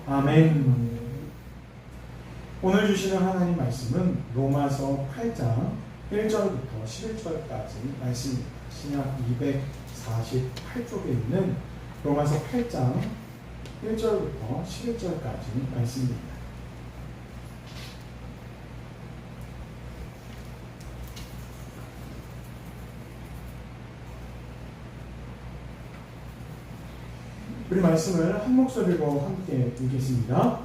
아멘. 오늘 주시는 하나님 말씀은 로마서 8장 1절부터 11절까지 말씀입니다. 신약 248쪽에 있는 로마서 8장 1절부터 11절까지 말씀입니다. 우리 말씀을 한 목소리로 함께 읽겠습니다.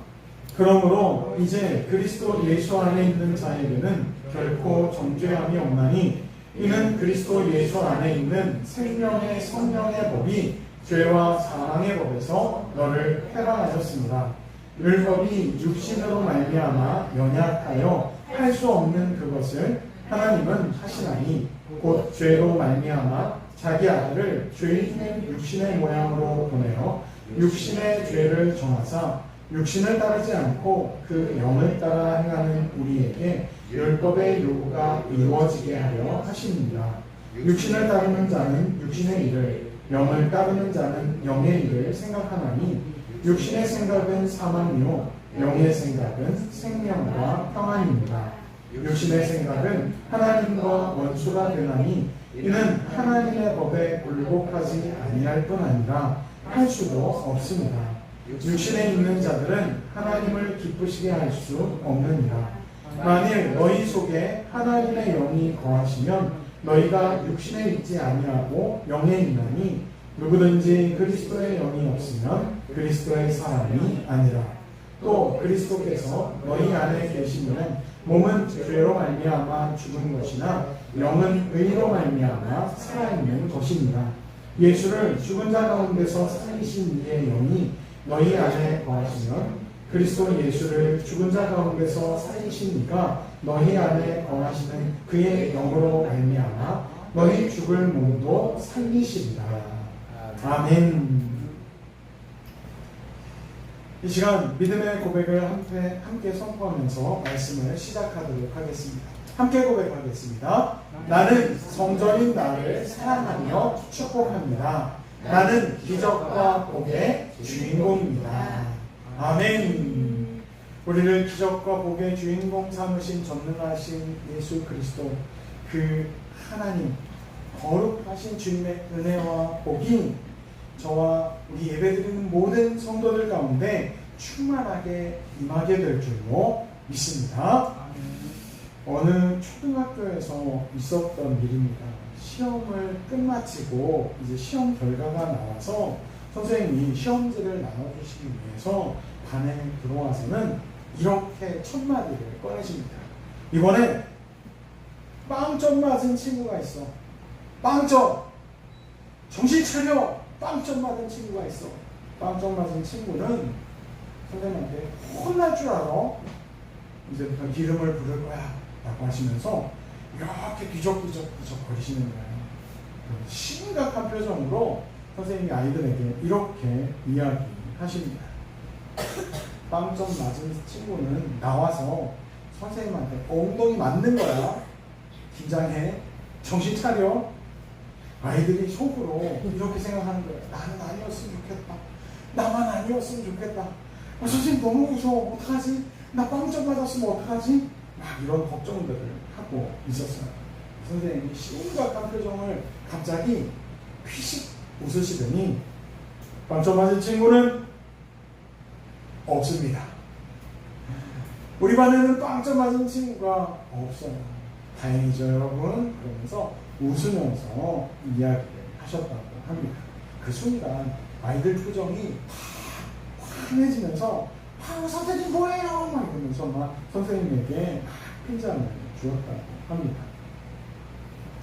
그러므로 이제 그리스도 예수 안에 있는 자에게는 결코 정죄함이 없나니 이는 그리스도 예수 안에 있는 생명의 성령의 법이 죄와 사망의 법에서 너를 해방하였습니다. 율법이 육신으로 말미암아 연약하여 할 수 없는 그것을 하나님은 하시나니 곧 죄로 말미암아 자기 아들을 죄인의 육신의 모양으로 보내어 육신의 죄를 정하사 육신을 따르지 않고 그 영을 따라 행하는 우리에게 율법의 요구가 이루어지게 하려 하십니다. 육신을 따르는 자는 육신의 일을, 영을 따르는 자는 영의 일을 생각하나니 육신의 생각은 사망이요 영의 생각은 생명과 평안입니다. 육신의 생각은 하나님과 원수가 되나니 이는 하나님의 법에 굴복하지 아니할 뿐 아니라 할 수도 없습니다. 육신에 있는 자들은 하나님을 기쁘시게 할 수 없느니라. 만일 너희 속에 하나님의 영이 거하시면 너희가 육신에 있지 아니하고 영에 있나니 누구든지 그리스도의 영이 없으면 그리스도의 사람이 아니라. 또 그리스도께서 너희 안에 계시면 몸은 죄로 말미암아 죽은 것이나 영은 의로 말미암아 살아있는 것입니다. 예수를 죽은 자 가운데서 살리신 이의 영이 너희 안에 거하시면 그리스도 예수를 죽은 자 가운데서 살리신 이가 너희 안에 거하시는 그의 영으로 말미암아 너희 죽을 몸도 살리시리라. 아멘. 이 시간 믿음의 고백을 함께 선포하면서 말씀을 시작하도록 하겠습니다. 함께 고백하겠습니다. 나는 성전인 나를 사랑하며 축복합니다. 나는 기적과 복의 주인공입니다. 아멘. 우리를 기적과 복의 주인공 삼으신 전능하신 예수 그리스도, 그 하나님, 거룩하신 주님의 은혜와 복이 저와 우리 예배드리는 모든 성도들 가운데 충만하게 임하게 될 줄로 믿습니다. 어느 초등학교에서 있었던 일입니다. 시험을 끝마치고 이제 시험 결과가 나와서 선생님이 시험지를 나눠주시기 위해서 반에 들어와서는 이렇게 첫 마디를 꺼내십니다. 이번에 빵점 맞은 친구가 있어. 빵점! 정신 차려! 빵점 맞은 친구가 있어. 빵점 맞은 친구는 선생님한테 혼날 줄 알아. 이제부터 이름을 부를 거야 라고 하시면서 이렇게 뒤적뒤적 거리시는 거예요. 심각한 표정으로 선생님이 아이들에게 이렇게 이야기하십니다. 빵점 맞은 친구는 나와서 선생님한테 엉덩이 맞는 거야. 긴장해. 정신 차려. 아이들이 속으로 이렇게 생각하는 거예요. 나는 아니었으면 좋겠다. 나만 아니었으면 좋겠다. 선생님 너무 무서워. 어떡하지? 나 빵점 맞았으면 어떡하지? 막 이런 걱정들을 하고 있었어요. 선생님이 심각한 표정을 갑자기 휘식 웃으시더니 빵점 맞은 친구는 없습니다. 우리 반에는 빵점 맞은 친구가 없어요. 다행이죠 여러분. 그러면서 웃으면서 이야기를 하셨다고 합니다. 그 순간 아이들 표정이 환해지면서 선생님 뭐예요? 막 이러면서 막 선생님에게 핀잔을 주었다고 합니다.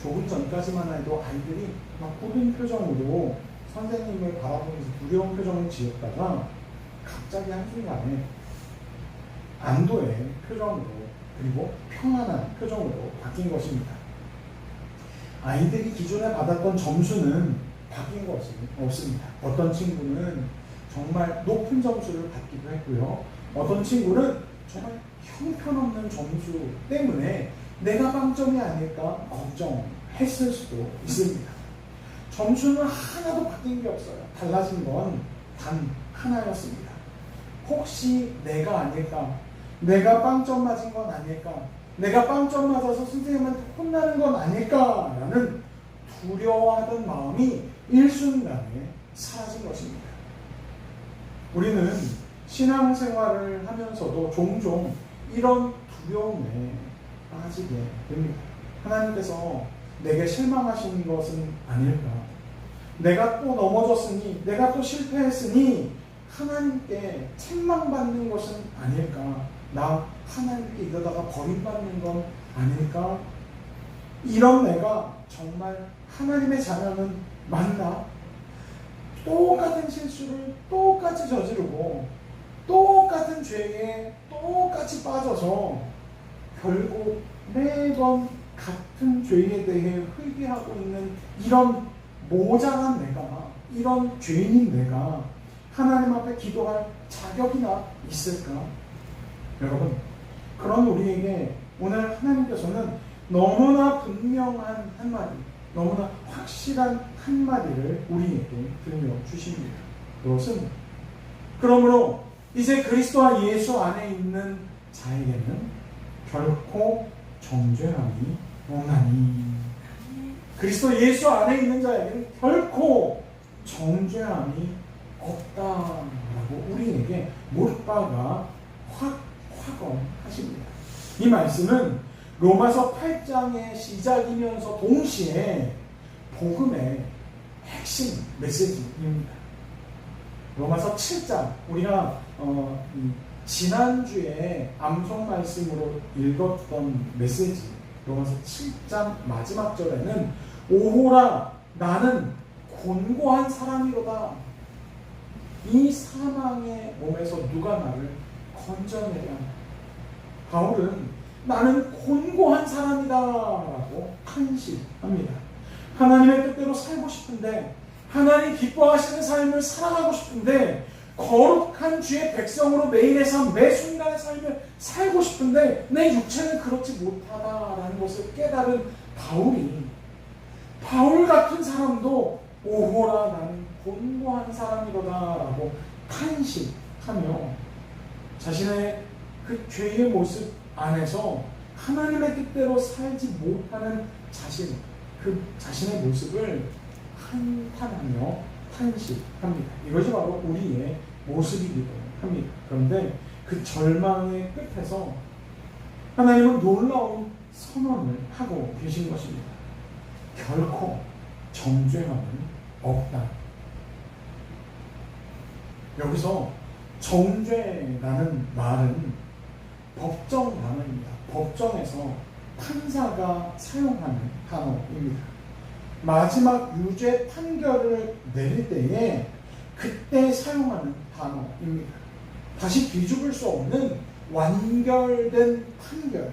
조금 전까지만 해도 아이들이 막 굳은 표정으로 선생님을 바라보면서 두려운 표정을 지었다가 갑자기 한순간에 안도의 표정으로 그리고 평안한 표정으로 바뀐 것입니다. 아이들이 기존에 받았던 점수는 바뀐 것이 없습니다. 어떤 친구는 정말 높은 점수를 받기도 했고요. 어떤 친구는 정말 형편없는 점수 때문에 내가 빵점이 아닐까 걱정했을 수도 있습니다. 점수는 하나도 바뀐 게 없어요. 달라진 건 단 하나였습니다. 혹시 내가 아닐까? 내가 빵점 맞은 건 아닐까? 내가 빵점 맞아서 선생님한테 혼나는 건 아닐까? 라는 두려워하던 마음이 일순간에 사라진 것입니다. 우리는 신앙생활을 하면서도 종종 이런 두려움에 빠지게 됩니다. 하나님께서 내게 실망하신 것은 아닐까? 내가 또 넘어졌으니, 내가 또 실패했으니 하나님께 책망받는 것은 아닐까? 나 하나님께 이러다가 버림받는 건 아닐까? 이런 내가 정말 하나님의 자녀는 맞나? 똑같은 실수를 똑같이 저지르고 똑같은 죄에 똑같이 빠져서 결국 매번 같은 죄에 대해 회개하고 있는 이런 모자란 내가, 이런 죄인인 내가 하나님 앞에 기도할 자격이나 있을까? 여러분, 그런 우리에게 오늘 하나님께서는 너무나 분명한 한마디, 너무나 확실한 한마디를 우리에게 들려주십니다. 그것은, 그러므로 이제 그리스도와 예수 안에 있는 자에게는 결코 정죄함이 없나니. 그리스도 예수 안에 있는 자에게는 결코 정죄함이 없다라고 우리에게 못박아 확언하십니다. 이 말씀은 로마서 8장의 시작이면서 동시에 복음의 핵심 메시지입니다. 로마서 7장, 우리가 지난주에 암송 말씀으로 읽었던 메시지, 로마서 7장 마지막 절에는 오호라 나는 곤고한 사람이로다. 이 사망의 몸에서 누가 나를 건져내랴. 바울은 나는 곤고한 사람이다 라고 탄식합니다. 하나님의 뜻대로 살고 싶은데, 하나님 기뻐하시는 삶을 살아가고 싶은데, 거룩한 주의 백성으로 매일의 삶, 매 순간의 삶을 살고 싶은데 내 육체는 그렇지 못하다라는 것을 깨달은 바울 같은 사람도 오호라 나는 곤고한 사람이로다 라고 탄식하며 자신의 그 죄의 모습 안에서 하나님의 뜻대로 살지 못하는 그 자신의 모습을 한탄하며 탄식합니다. 이것이 바로 우리의 모습이기도 합니다. 그런데 그 절망의 끝에서 하나님은 놀라운 선언을 하고 계신 것입니다. 결코 정죄함은 없다. 여기서 정죄라는 말은 법정 단어입니다. 법정에서 판사가 사용하는 단어입니다. 마지막 유죄 판결을 내릴 때에 그때 사용하는 단어입니다. 다시 뒤집을 수 없는 완결된 판결,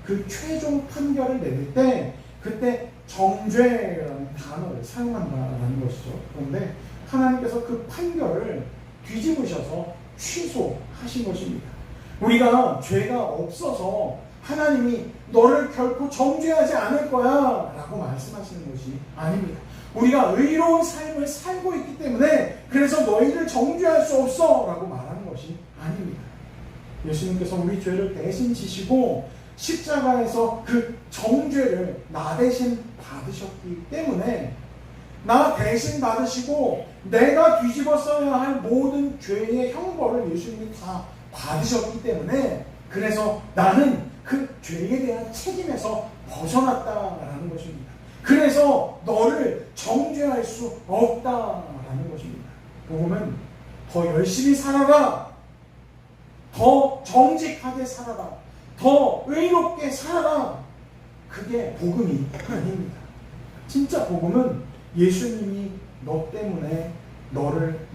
그 최종 판결을 내릴 때 그때 정죄라는 단어를 사용한다는 것이죠. 그런데 하나님께서 그 판결을 뒤집으셔서 취소하신 것입니다. 우리가 죄가 없어서 하나님이 너를 결코 정죄하지 않을 거야 라고 말씀하시는 것이 아닙니다. 우리가 의로운 삶을 살고 있기 때문에 그래서 너희를 정죄할 수 없어 라고 말하는 것이 아닙니다. 예수님께서 우리 죄를 대신 지시고 십자가에서 그 정죄를 나 대신 받으셨기 때문에 나 대신 받으시고 내가 뒤집어 써야 할 모든 죄의 형벌을 예수님이 다 받으셨기 때문에 그래서 나는 그 죄에 대한 책임에서 벗어났다라는 것입니다. 그래서 너를 정죄할 수 없다라는 것입니다. 복음은 더 열심히 살아라, 더 정직하게 살아라, 더 의롭게 살아라. 그게 복음이 아닙니다. 진짜 복음은 예수님이 너 때문에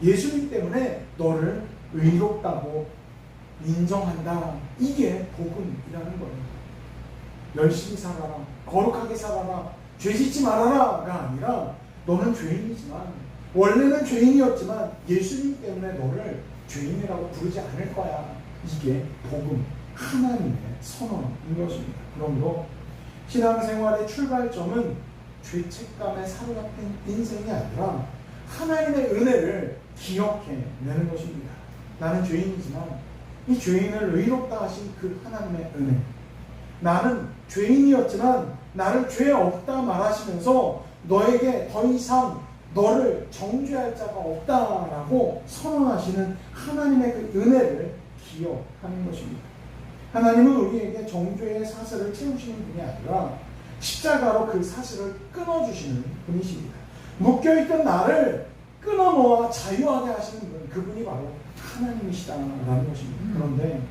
예수님 때문에 너를 의롭다고 인정한다. 이게 복음이라는 거예요. 열심히 살아라, 거룩하게 살아라, 죄짓지 말아라가 아니라 너는 죄인이지만, 원래는 죄인이었지만 예수님 때문에 너를 죄인이라고 부르지 않을 거야. 이게 복음, 하나님의 선언인 것입니다. 그러므로 신앙생활의 출발점은 죄책감에 사로잡힌 인생이 아니라 하나님의 은혜를 기억해내는 것입니다. 나는 죄인이지만 이 죄인을 의롭다 하신 그 하나님의 은혜, 나는 죄인이었지만 나를 죄 없다 말하시면서 너에게 더 이상 너를 정죄할 자가 없다라고 선언하시는 하나님의 그 은혜를 기억하는 것입니다. 하나님은 우리에게 정죄의 사슬을 채우시는 분이 아니라 십자가로 그 사슬을 끊어주시는 분이십니다. 묶여있던 나를 끊어놓아 자유하게 하시는 분, 그분이 바로 하나님이시다라는 것입니다. 그런데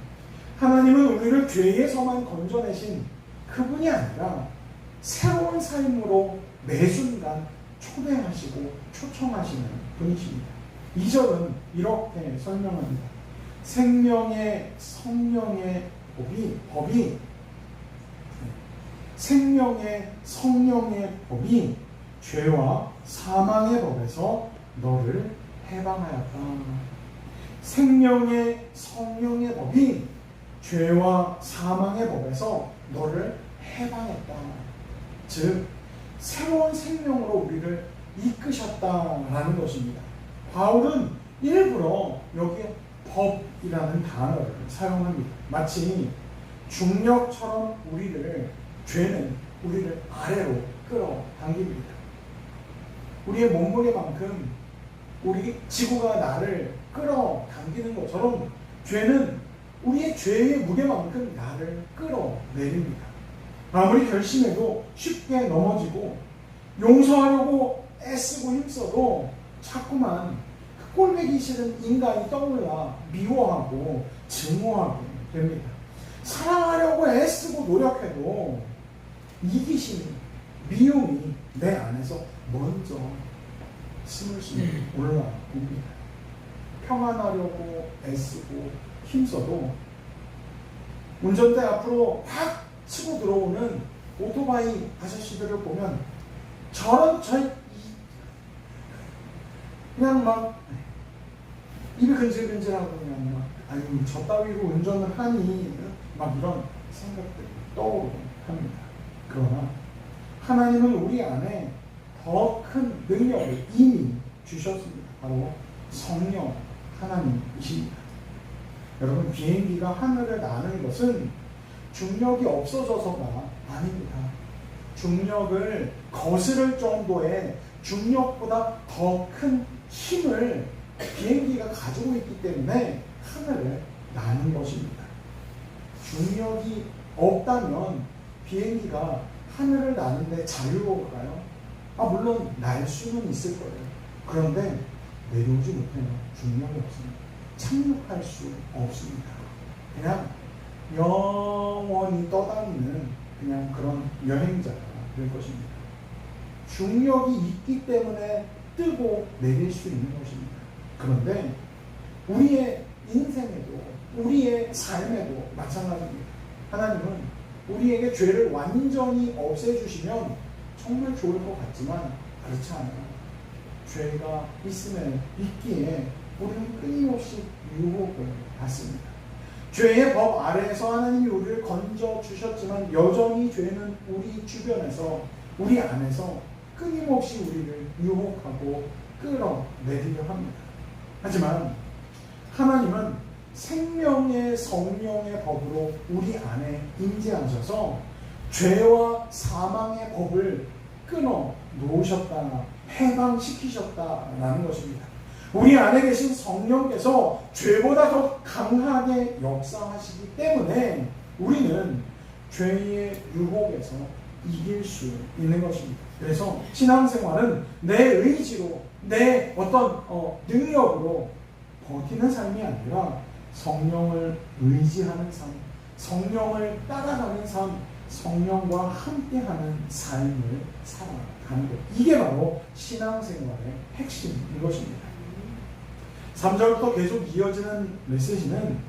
하나님은 우리를 죄에서만 건져내신 그분이 아니라 새로운 삶으로 매 순간 초대하시고 초청하시는 분이십니다. 2절은 이렇게 설명합니다. 생명의 성령의 생명의 성령의 법이 죄와 사망의 법에서 너를 해방하였다. 생명의 성령의 법이 죄와 사망의 법에서 너를 해방했다. 즉 새로운 생명으로 우리를 이끄셨다라는 것입니다. 바울은 일부러 여기에 법이라는 단어를 사용합니다. 마치 중력처럼 죄는 우리를 아래로 끌어당깁니다. 우리의 몸무게만큼 우리 지구가 나를 끌어당기는 것처럼 죄는 우리의 죄의 무게만큼 나를 끌어내립니다. 아무리 결심해도 쉽게 넘어지고 용서하려고 애쓰고 힘써도 자꾸만 그 꼴보기 싫은 인간이 떠올라 미워하고 증오하게 됩니다. 사랑하려고 애쓰고 노력해도 이기심이, 미움이 내 안에서 먼저 스물스물 올라옵니다. 평안하려고 애쓰고 힘써도 운전대 앞으로 확 치고 들어오는 오토바이 아저씨들을 보면 그냥 막 입이 근질근질하고 그냥 막 아유 저 따위로 운전을 하니 막 이런 생각들이 떠오르곤 합니다. 그러나 하나님은 우리 안에 더 큰 능력을 이미 주셨습니다. 바로 성령 하나님이십니다. 여러분, 비행기가 하늘을 나는 것은 중력이 없어져서가 아닙니다. 중력을 거스를 정도의 중력보다 더 큰 힘을 비행기가 가지고 있기 때문에 하늘을 나는 것입니다. 중력이 없다면 비행기가 하늘을 나는데 자유로울까요? 물론 날 수는 있을 거예요. 그런데 내려오지 못해요. 중력이 없습니다. 착륙할 수 없습니다. 그냥 영원히 떠다니는 그냥 그런 여행자가 될 것입니다. 중력이 있기 때문에 뜨고 내릴 수 있는 것입니다. 그런데 우리의 인생에도 우리의 삶에도 마찬가지입니다. 하나님은 우리에게 죄를 완전히 없애주시면 정말 좋을 것 같지만 그렇지 않아요. 죄가 있기에 우리는 끊임없이 유혹을 받습니다. 죄의 법 아래에서 하나님이 우리를 건져주셨지만 여전히 죄는 우리 주변에서 우리 안에서 끊임없이 우리를 유혹하고 끌어내리려 합니다. 하지만 하나님은 생명의 성령의 법으로 우리 안에 임재하셔서 죄와 사망의 법을 끊어 놓으셨다, 해방시키셨다라는 것입니다. 우리 안에 계신 성령께서 죄보다 더 강하게 역사하시기 때문에 우리는 죄의 유혹에서 이길 수 있는 것입니다. 그래서 신앙생활은 내 의지로, 내 어떤 능력으로 버티는 삶이 아니라 성령을 의지하는 삶, 성령을 따라가는 삶, 성령과 함께하는 삶을 살아가는 것. 이게 바로 신앙생활의 핵심인 것입니다. 3절부터 계속 이어지는 메시지는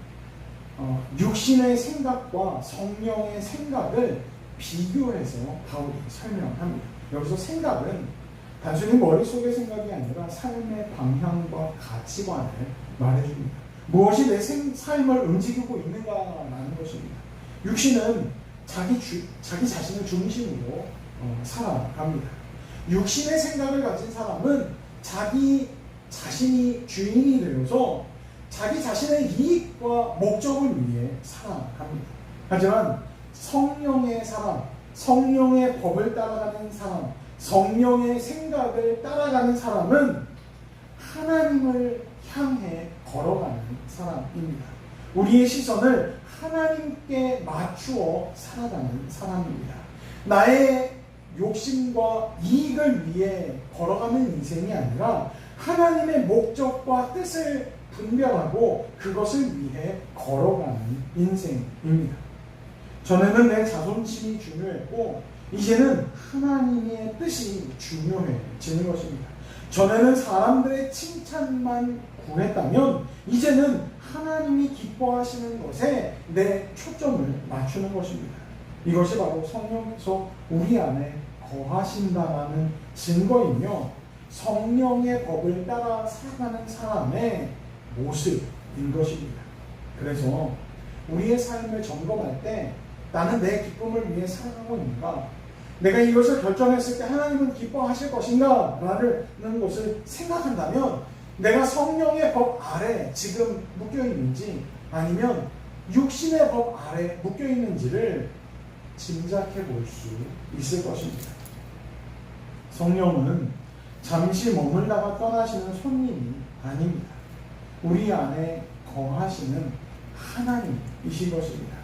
육신의 생각과 성령의 생각을 비교해서 바울이 설명합니다. 여기서 생각은 단순히 머릿속의 생각이 아니라 삶의 방향과 가치관을 말해줍니다. 무엇이 내 삶을 움직이고 있는가라는 것입니다. 육신은 자기 자신을 중심으로 살아갑니다. 육신의 생각을 가진 사람은 자기 자신이 주인이 되어서 자기 자신의 이익과 목적을 위해 살아갑니다. 하지만 성령의 사람, 성령의 법을 따라가는 사람, 성령의 생각을 따라가는 사람은 하나님을 향해 걸어가는 사람입니다. 우리의 시선을 하나님께 맞추어 살아가는 사람입니다. 나의 욕심과 이익을 위해 걸어가는 인생이 아니라 하나님의 목적과 뜻을 분별하고 그것을 위해 걸어가는 인생입니다. 전에는 내 자존심이 중요했고 이제는 하나님의 뜻이 중요해지는 것입니다. 전에는 사람들의 칭찬만 구했다면 이제는 하나님이 기뻐하시는 것에 내 초점을 맞추는 것입니다. 이것이 바로 성령께서 우리 안에 거하신다는 증거이며 성령의 법을 따라 살아가는 사람의 모습인 것입니다. 그래서 우리의 삶을 점검할 때 나는 내 기쁨을 위해 살아가고 있는가? 내가 이것을 결정했을 때 하나님은 기뻐하실 것인가? 라는 것을 생각한다면 내가 성령의 법 아래 지금 묶여있는지 아니면 육신의 법 아래 묶여있는지를 짐작해 볼 수 있을 것입니다. 성령은 잠시 머물다가 떠나시는 손님이 아닙니다. 우리 안에 거하시는 하나님이신 것입니다.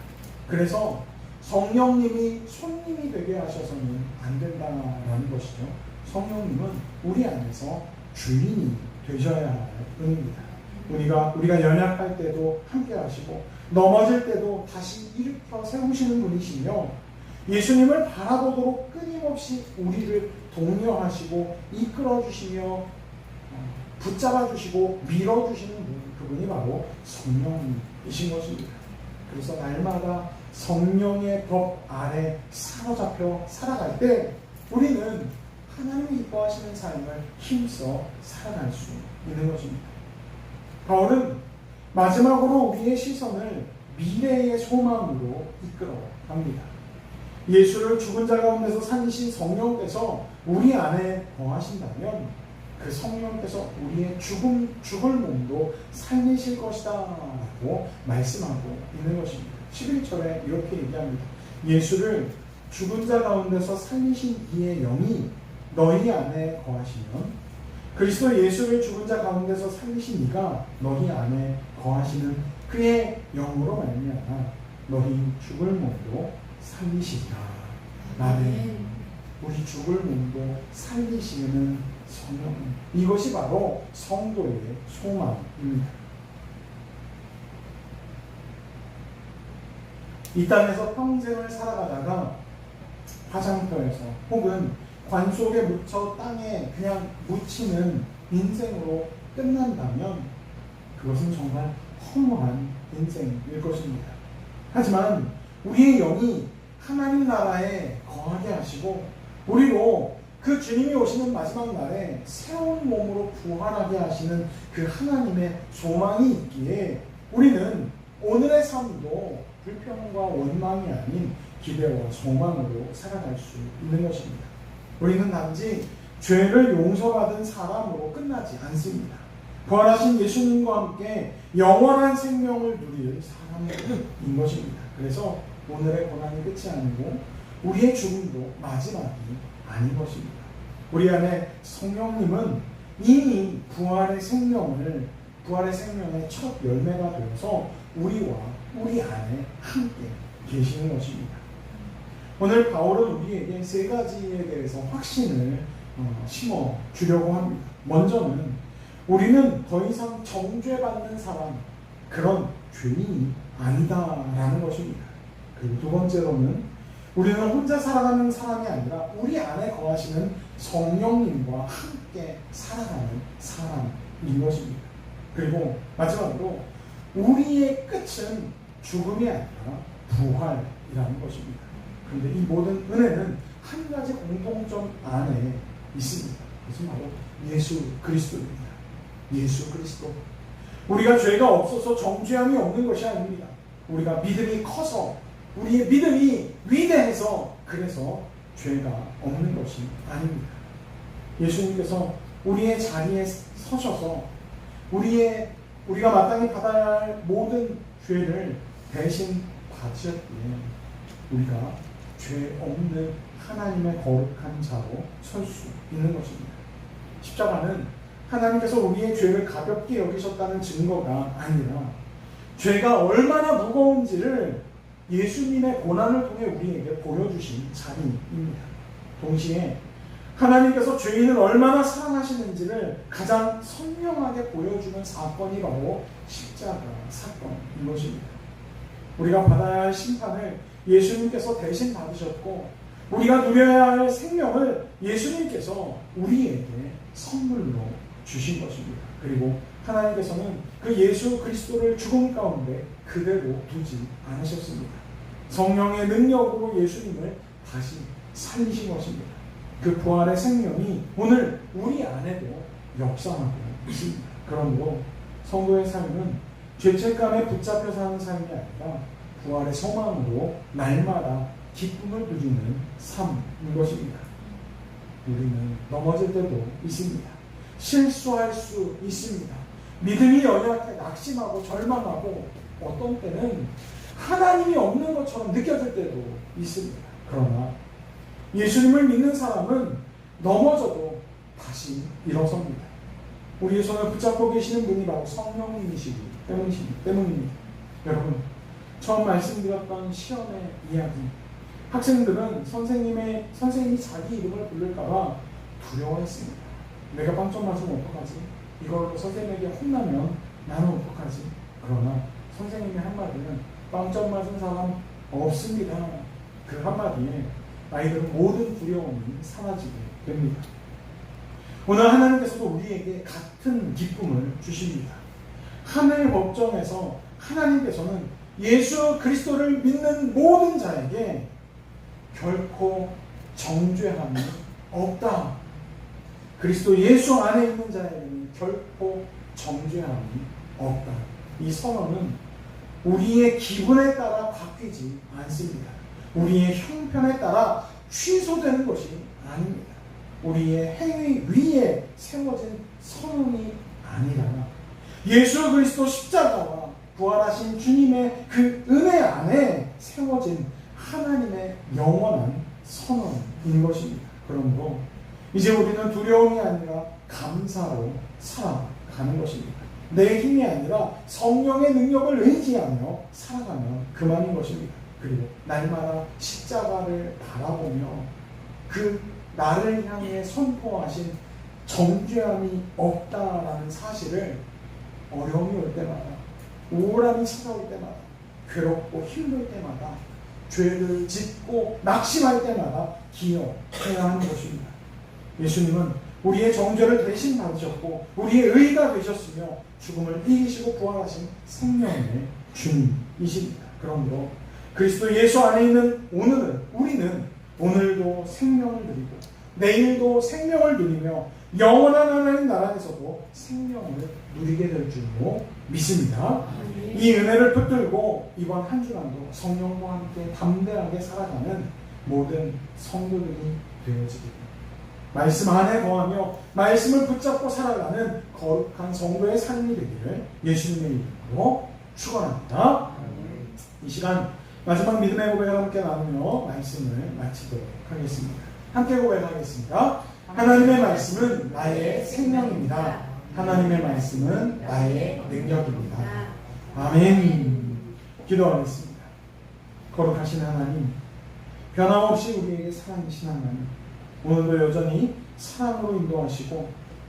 그래서 성령님이 손님이 되게 하셔서는 안 된다는 것이죠. 성령님은 우리 안에서 주인이 되셔야 할 분입니다. 우리가 연약할 때도 함께 하시고 넘어질 때도 다시 일으켜 세우시는 분이시며 예수님을 바라보도록 끊임없이 우리를 독려하시고 이끌어주시며 붙잡아주시고 밀어주시는 그분이 바로 성령이신 것입니다. 그래서 날마다 성령의 법 아래 사로잡혀 살아갈 때 우리는 하나님이 기뻐하시는 삶을 힘써 살아갈 수 있는 것입니다. 바울은 마지막으로 우리의 시선을 미래의 소망으로 이끌어 갑니다. 예수를 죽은 자 가운데서 살리신 성령께서 우리 안에 거하신다면 그 성령께서 우리의 죽을 몸도 살리실 것이다 라고 말씀하고 있는 것입니다. 11절에 이렇게 얘기합니다. 예수를 죽은 자 가운데서 살리신 이의 영이 너희 안에 거하시면 그리스도 예수를 죽은 자 가운데서 살리신 이가 너희 안에 거하시는 그의 영으로 말미암아 너희 죽을 몸도 살리시리라. 나는 우리 죽을 몸도 살리시는 성령, 이것이 바로 성도의 소망입니다. 이 땅에서 평생을 살아가다가 화장터에서 혹은 관 속에 묻혀 땅에 그냥 묻히는 인생으로 끝난다면 그것은 정말 허무한 인생일 것입니다. 하지만 우리의 영이 하나님 나라에 거하게 하시고 우리로 그 주님이 오시는 마지막 날에 새로운 몸으로 부활하게 하시는 그 하나님의 소망이 있기에 우리는 오늘의 삶도 불평과 원망이 아닌 기대와 소망으로 살아갈 수 있는 것입니다. 우리는 단지 죄를 용서받은 사람으로 끝나지 않습니다. 부활하신 예수님과 함께 영원한 생명을 누릴 사람인 것입니다. 그래서 오늘의 고난이 끝이 아니고 우리의 죽음도 마지막이 아닌 것입니다. 우리 안에 성령님은 이미 부활의 생명의 첫 열매가 되어서 우리와 우리 안에 함께 계시는 것입니다. 오늘 바울은 우리에게 세 가지에 대해서 확신을 심어 주려고 합니다. 먼저는 우리는 더 이상 정죄받는 사람, 그런 죄인이 아니다라는 것입니다. 그리고 두 번째로는 우리는 혼자 살아가는 사람이 아니라 우리 안에 거하시는 성령님과 함께 살아가는 사람인 것입니다. 그리고 마지막으로 우리의 끝은 죽음이 아니라 부활이라는 것입니다. 그런데 이 모든 은혜는 한 가지 공통점 안에 있습니다. 그것은 바로 예수 그리스도입니다. 예수 그리스도. 우리가 죄가 없어서 정죄함이 없는 것이 아닙니다. 우리가 믿음이 커서 우리의 믿음이 위대해서 그래서 죄가 없는 것이 아닙니다. 예수님께서 우리의 자리에 서셔서 우리의 우리가 마땅히 받아야 할 모든 죄를 대신 받으셨기에 우리가 죄 없는 하나님의 거룩한 자로 설 수 있는 것입니다. 십자가는 하나님께서 우리의 죄를 가볍게 여기셨다는 증거가 아니라 죄가 얼마나 무거운지를 예수님의 고난을 통해 우리에게 보여주신 자리입니다. 동시에 하나님께서 죄인을 얼마나 사랑하시는지를 가장 선명하게 보여주는 사건이 바로 십자가 사건인 것입니다. 우리가 받아야 할 심판을 예수님께서 대신 받으셨고 우리가 누려야 할 생명을 예수님께서 우리에게 선물로 주신 것입니다. 그리고 하나님께서는 그 예수 그리스도를 죽음 가운데 그대로 두지 않으셨습니다. 성령의 능력으로 예수님을 다시 살리신 것입니다. 그 부활의 생명이 오늘 우리 안에도 역사하고 있습니다. 그러므로 성도의 삶은 죄책감에 붙잡혀 사는 삶이 아니라 부활의 소망으로 날마다 기쁨을 누리는 삶인 것입니다. 우리는 넘어질 때도 있습니다. 실수할 수 있습니다. 믿음이 연약해 낙심하고 절망하고 어떤 때는 하나님이 없는 것처럼 느껴질 때도 있습니다. 그러나 예수님을 믿는 사람은 넘어져도 다시 일어섭니다. 우리의 손을 붙잡고 계시는 분이 바로 성령님이시기 때문입니다. 여러분, 처음 말씀드렸던 시험의 이야기, 학생들은 선생님이 자기 이름을 부를까봐 두려워했습니다. 내가 빵점 맞으면 어떡하지? 이걸로 선생님에게 혼나면 나는 어떡하지? 그러나 선생님의 한마디는 빵점 맞은 사람 없습니다. 그 한마디에 아이들은 모든 두려움이 사라지게 됩니다. 오늘 하나님께서도 우리에게 같은 기쁨을 주십니다. 하늘 법정에서 하나님께서는 예수 그리스도를 믿는 모든 자에게 결코 정죄함이 없다. 그리스도 예수 안에 있는 자에게는 결코 정죄함이 없다. 이 선언은 우리의 기분에 따라 바뀌지 않습니다. 우리의 형편에 따라 취소되는 것이 아닙니다. 우리의 행위 위에 세워진 선언이 아니라 예수 그리스도 십자가와 부활하신 주님의 그 은혜 안에 세워진 하나님의 영원한 선언인 것입니다. 그러므로 이제 우리는 두려움이 아니라 감사로 살아가는 것입니다. 내 힘이 아니라 성령의 능력을 의지하며 살아가면 그만인 것입니다. 그리고 날마다 십자가를 바라보며 그 나를 향해 선포하신 정죄함이 없다라는 사실을 어려움이 올 때마다, 우울함이 찾아올 때마다, 괴롭고 힘들 때마다, 죄를 짓고 낙심할 때마다 기억해야 하는 것입니다. 예수님은 우리의 정죄를 대신 받으셨고 우리의 의가 되셨으며 죽음을 이기시고 부활하신 생명의 주님이십니다. 그러므로 그리스도 예수 안에 있는 우리는 오늘도 생명을 누리고 내일도 생명을 누리며 영원한 하나님 나라에서도 생명을 누리게 될 줄로 믿습니다. 이 은혜를 붙들고 이번 한 주간도 성령과 함께 담대하게 살아가는 모든 성도들이 되어지기를, 말씀 안에 거하며 말씀을 붙잡고 살아가는 거룩한 성도의 삶이 되기를 예수님의 이름으로 축원합니다. 이 시간 마지막 믿음의 고백을 함께 나누며 말씀을 마치도록 하겠습니다. 함께 고백하겠습니다. 하나님의 말씀은 나의 생명입니다. 하나님의 말씀은 나의 능력입니다. 아멘. 기도하겠습니다. 거룩하신 하나님, 변함없이 우리에게 사랑이신 하나님, 오늘도 여전히 사랑으로 인도하시고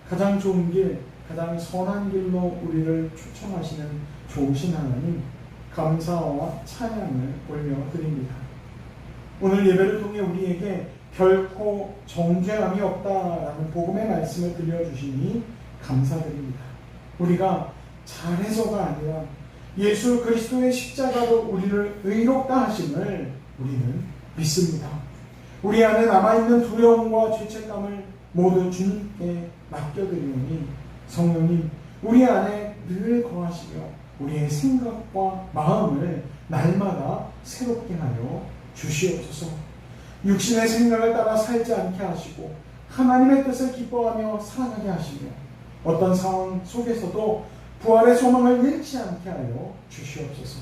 가장 좋은 길, 가장 선한 길로 우리를 초청하시는 좋으신 하나님, 감사와 찬양을 올려드립니다. 오늘 예배를 통해 우리에게 결코 정죄함이 없다라는 복음의 말씀을 들려주시니 감사드립니다. 우리가 잘해서가 아니라 예수 그리스도의 십자가로 우리를 의롭다 하심을 우리는 믿습니다. 우리 안에 남아있는 두려움과 죄책감을 모두 주님께 맡겨드리오니 성령님, 우리 안에 늘 거하시며 우리의 생각과 마음을 날마다 새롭게 하여 주시옵소서. 육신의 생각을 따라 살지 않게 하시고 하나님의 뜻을 기뻐하며 살아가게 하시며 어떤 상황 속에서도 부활의 소망을 잃지 않게 하여 주시옵소서.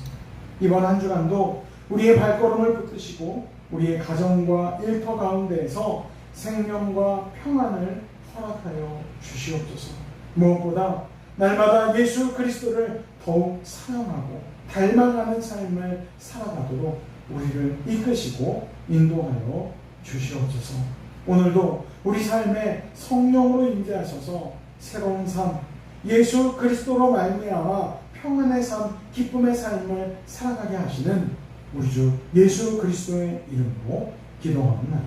이번 한 주간도 우리의 발걸음을 붙드시고 우리의 가정과 일터 가운데에서 생명과 평안을 허락하여 주시옵소서. 무엇보다 날마다 예수 그리스도를 더욱 사랑하고 닮아가는 삶을 살아가도록 우리를 이끄시고 인도하여 주시옵소서. 오늘도 우리 삶에 성령으로 임재하셔서 새로운 삶, 예수 그리스도로 말미암아 평안의 삶, 기쁨의 삶을 살아가게 하시는 우리 주 예수 그리스도의 이름으로 기도합니다.